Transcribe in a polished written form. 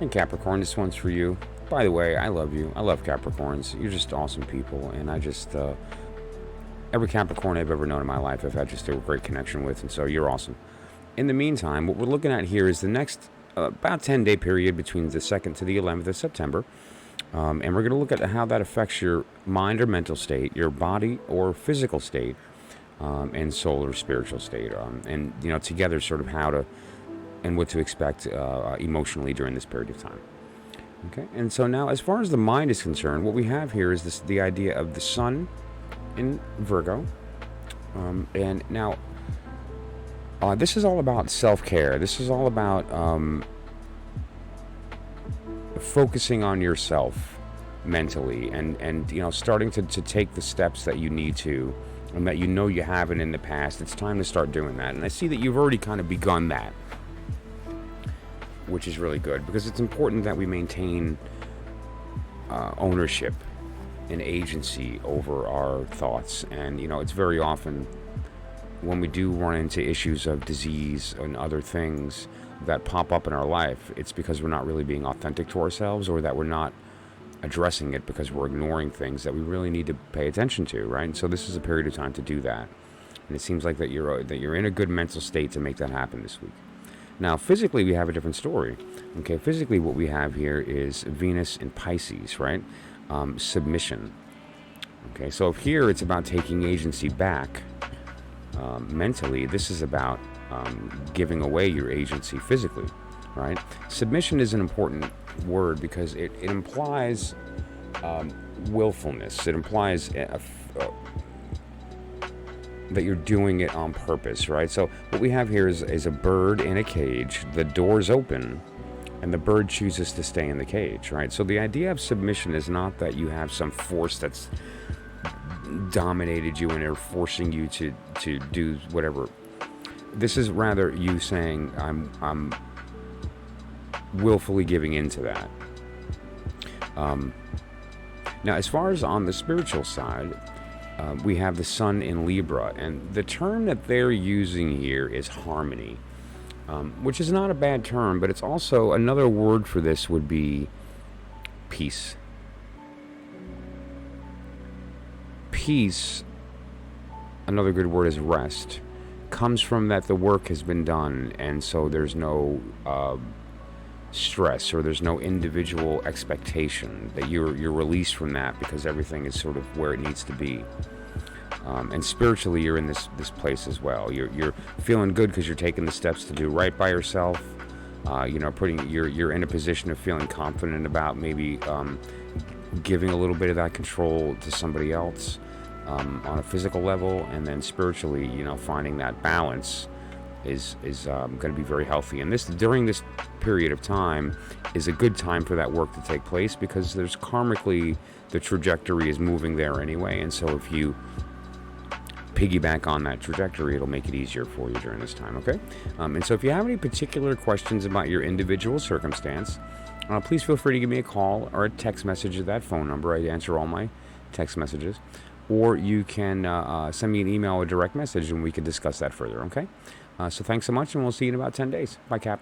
And Capricorn, this one's for you. By the way, I love you. I love Capricorns. You're just awesome people, and I just every Capricorn I've ever known in my life, I've had just a great connection with, and so you're awesome. In the meantime, what we're looking at here is the next about 10-day period between the 2nd to the 11th of September. And we're going to look at how that affects your mind or mental state, your body or physical state, and soul or spiritual state. And, together sort of how to and what to expect emotionally during this period of time. Okay, and so now as far as the mind is concerned, what we have here is the idea of the sun in Virgo. And now this is all about self-care. This is all about focusing on yourself mentally and starting to take the steps that you need to and that you haven't in the past. It's time to start doing that. And I see that you've already kind of begun that, which is really good because it's important that we maintain ownership and agency over our thoughts. And, it's very often when we do run into issues of disease and other things that pop up in our life, it's because we're not really being authentic to ourselves, or that we're not addressing it because we're ignoring things that we really need to pay attention to, right? And so this is a period of time to do that. And it seems like that you're in a good mental state to make that happen this week. Now, physically, we have a different story. Okay, physically, what we have here is Venus in Pisces, right? Submission. Okay, so if here it's about taking agency back mentally, this is about giving away your agency physically, right? Submission is an important word because it implies willfulness. It implies that you're doing it on purpose, right? So what we have here is a bird in a cage. The door's open, and the bird chooses to stay in the cage, right? So the idea of submission is not that you have some force that's dominated you and are forcing you to do whatever. This is rather you saying, I'm willfully giving into that. Now, as far as on the spiritual side, we have the sun in Libra, and the term that they're using here is harmony, which is not a bad term, but it's also another word for this would be peace. Peace, another good word is rest, comes from that the work has been done, and so there's no stress, or there's no individual expectation, that you're released from that because everything is sort of where it needs to be. And spiritually, you're in this place as well. You're feeling good because you're taking the steps to do right by yourself. You're in a position of feeling confident about maybe giving a little bit of that control to somebody else on a physical level, and then spiritually, finding that balance is going to be very healthy. And during this period of time is a good time for that work to take place, because there's karmically the trajectory is moving there anyway, and so if you piggyback on that trajectory, it'll make it easier for you during this time, okay? And so if you have any particular questions about your individual circumstance, please feel free to give me a call or a text message at that phone number. I answer all my text messages. Or you can send me an email or direct message, and we can discuss that further, okay? So thanks so much, and we'll see you in about 10 days. Bye, Cap.